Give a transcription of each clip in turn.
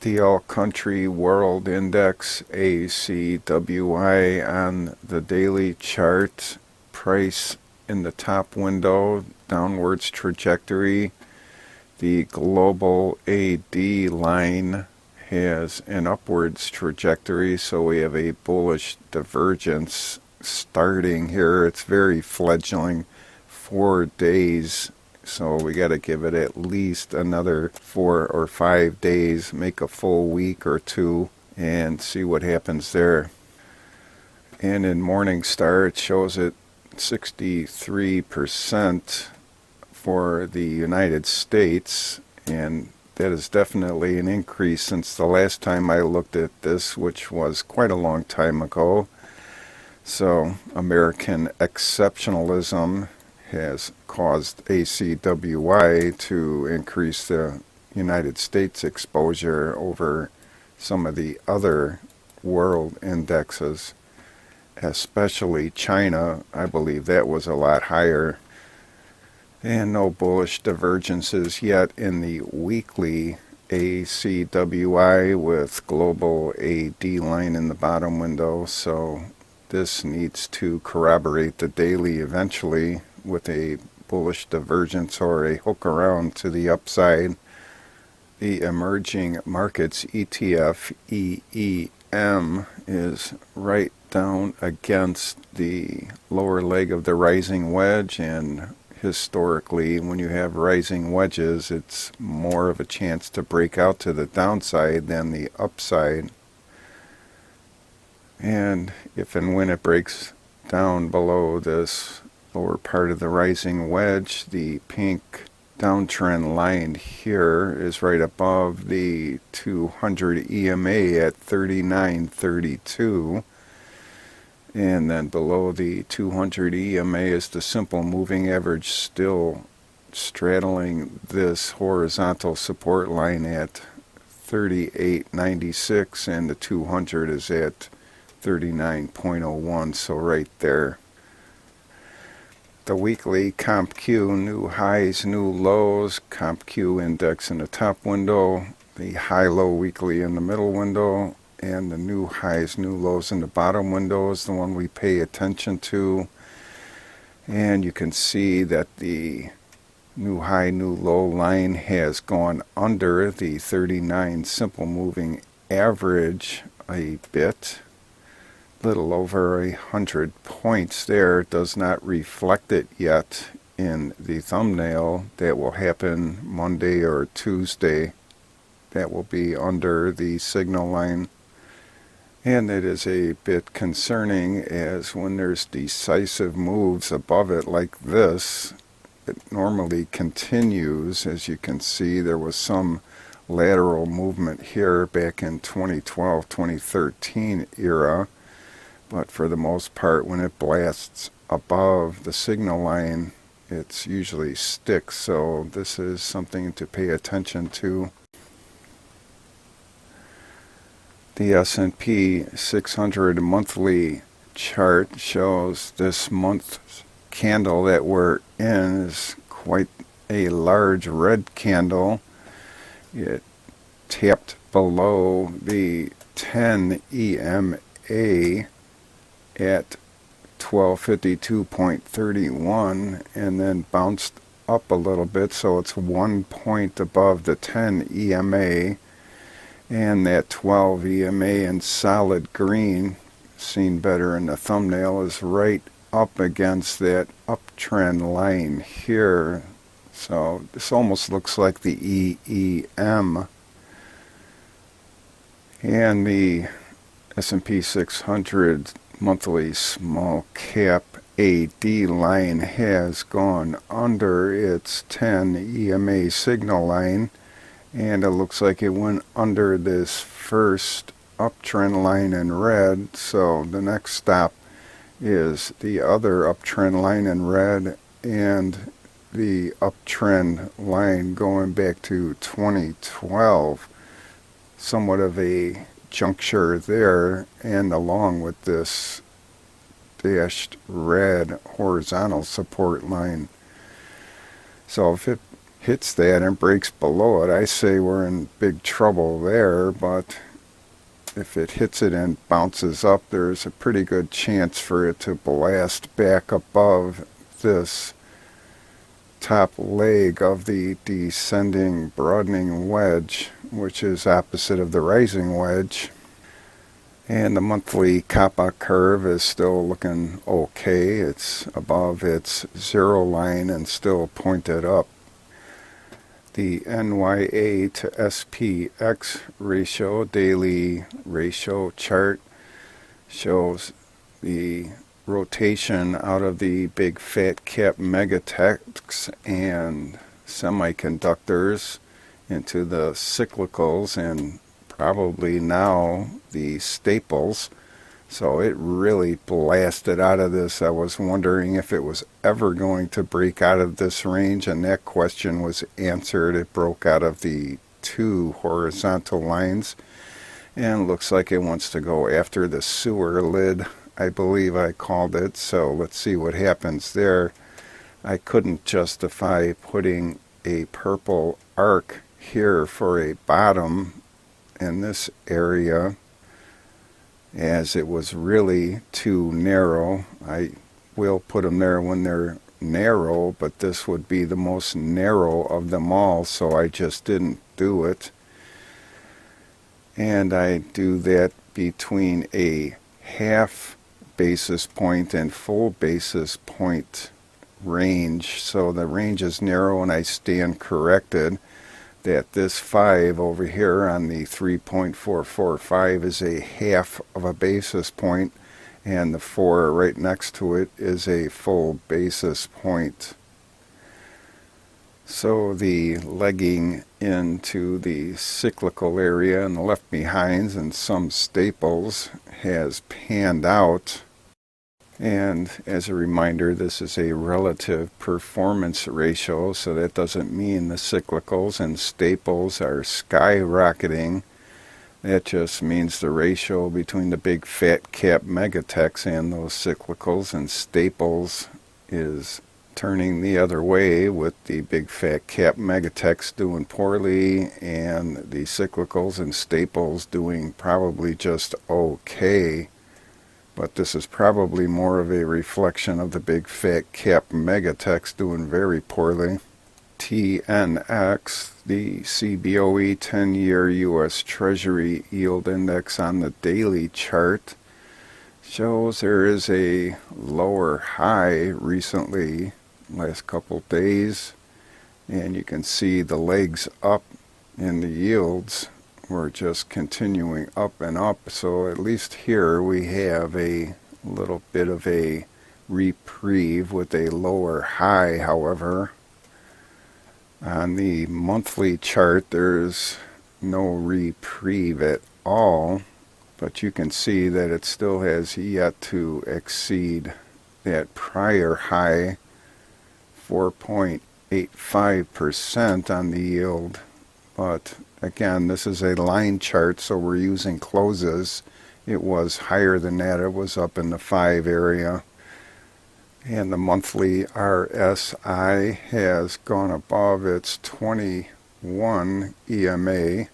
The All Country World Index ACWI on the daily chart, price in the top window, downwards trajectory. The global AD line has an upwards trajectory, so we have a bullish divergence starting here. It's very fledgling, 4 days. So we got to give it at least another 4 or 5 days, make a full week or two, and see what happens there. And in Morningstar, it shows it 63% for the United States, and that is definitely an increase since the last time I looked at this, which was quite a long time ago. So American exceptionalism has caused ACWI to increase the United States exposure over some of the other world indexes, especially China. I believe that was a lot higher. And no bullish divergences yet in the weekly ACWI with global AD line in the bottom window, so this needs to corroborate the daily eventually with a bullish divergence or a hook around to the upside. The emerging markets ETF EEM is right down against the lower leg of the rising wedge, and historically when you have rising wedges it's more of a chance to break out to the downside than the upside. And if and when it breaks down below this lower part of the rising wedge, the pink downtrend line here is right above the 200 EMA at 39.32, and then below the 200 EMA is the simple moving average, still straddling this horizontal support line at 38.96, and the 200 is at 39.01, so right there. The weekly COMPQ, new highs, new lows, COMPQ index in the top window, the high-low weekly in the middle window, and the new highs, new lows in the bottom window is the one we pay attention to. And you can see that the new high, new low line has gone under the 39 simple moving average a bit. Little over 100 points there. Does not reflect it yet in the thumbnail. That will happen Monday or Tuesday. That will be under the signal line. And it is a bit concerning, as when there's decisive moves above it like this, it normally continues. As you can see, there was some lateral movement here back in 2012, 2013 era. But for the most part, when it blasts above the signal line, it's usually sticks. So this is something to pay attention to. The S&P 600 monthly chart shows this month's candle that we're in is quite a large red candle. It tapped below the 10 EMA at 1252.31 and then bounced up a little bit, so it's 1 point above the 10 EMA, and that 12 EMA in solid green, seen better in the thumbnail, is right up against that uptrend line here. So this almost looks like the EEM. And the S&P 600 monthly small cap AD line has gone under its 10 EMA signal line, and it looks like it went under this first uptrend line in red. So the next stop is the other uptrend line in red and the uptrend line going back to 2012. Somewhat of a juncture there, and along with this dashed red horizontal support line. So if it hits that and breaks below it, I say we're in big trouble there. But if it hits it and bounces up, there's a pretty good chance for it to blast back above this top leg of the descending broadening wedge, which is opposite of the rising wedge. And the monthly COPPOCK curve is still looking okay. It's above its zero line and still pointed up. The NYA to SPX ratio, daily ratio chart, shows the rotation out of the big fat cap megatechs and semiconductors into the cyclicals and probably now the staples. So it really blasted out of this. I was wondering if it was ever going to break out of this range, and that question was answered. It broke out of the two horizontal lines and looks like it wants to go after the sewer lid, I believe I called it. So let's see what happens there. I couldn't justify putting a purple arc here for a bottom in this area, as it was really too narrow. I will put them there when they're narrow, but this would be the most narrow of them all, so I just didn't do it. And I do that between a half basis point and full basis point range, so the range is narrow, and I stand corrected that this 5 over here on the 3.445 is a half of a basis point, and the 4 right next to it is a full basis point. So the legging into the cyclical area and the left behinds and some staples has panned out. And as a reminder, this is a relative performance ratio, so that doesn't mean the cyclicals and staples are skyrocketing. That just means the ratio between the big fat cap megatechs and those cyclicals and staples is turning the other way, with the big fat cap megatechs doing poorly and the cyclicals and staples doing probably just okay. But this is probably more of a reflection of the big fat cap megatechs doing very poorly. TNX, the CBOE 10-year U.S. Treasury yield index on the daily chart, shows there is a lower high recently, last couple days, and you can see the legs up in the yields. We're just continuing up and up, so at least here we have a little bit of a reprieve with a lower high. However, on the monthly chart there's no reprieve at all, but you can see that it still has yet to exceed that prior high, 4.85% on the yield. But again, this is a line chart, so we're using closes. It was higher than that. It was up in the 5 area. And the monthly RSI has gone above its 21 EMA.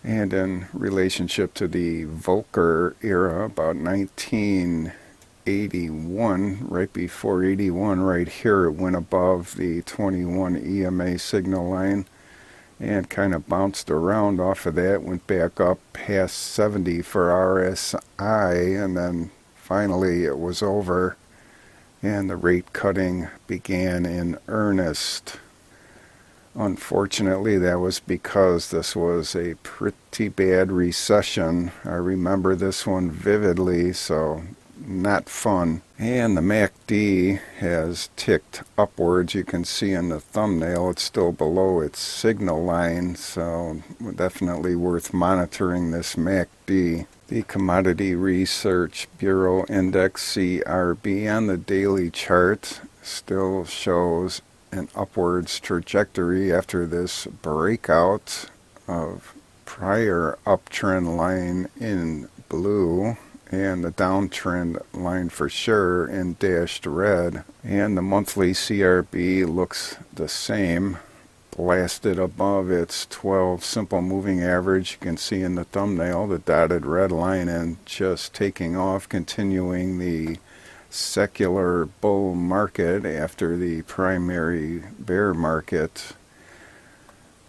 And in relationship to the Volcker era, about 1981, right before 81, right here, it went above the 21 EMA signal line and kind of bounced around off of that, went back up past 70 for RSI, and then finally it was over and the rate cutting began in earnest. Unfortunately, that was because this was a pretty bad recession. I remember this one vividly, so not fun. And the MACD has ticked upwards. You can see in the thumbnail it's still below its signal line, so definitely worth monitoring this MACD. The Commodity Research Bureau Index CRB on the daily chart still shows an upwards trajectory after this breakout of prior uptrend line in blue and the downtrend line for sure in dashed red. And the monthly CRB looks the same. blasted above its 12 simple moving average. You can see in the thumbnail the dotted red line, and just taking off, continuing the secular bull market after the primary bear market.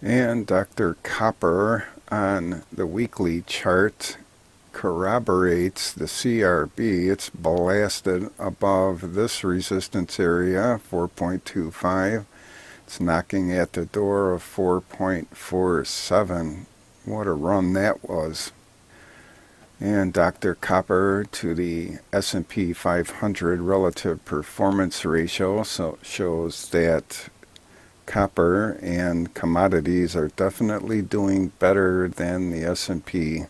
And Dr. Copper on the weekly chart corroborates the CRB. It's blasted above this resistance area, 4.25. It's knocking at the door of 4.47. What a run that was. And Dr. Copper to the S&P 500 relative performance ratio shows that copper and commodities are definitely doing better than the S&P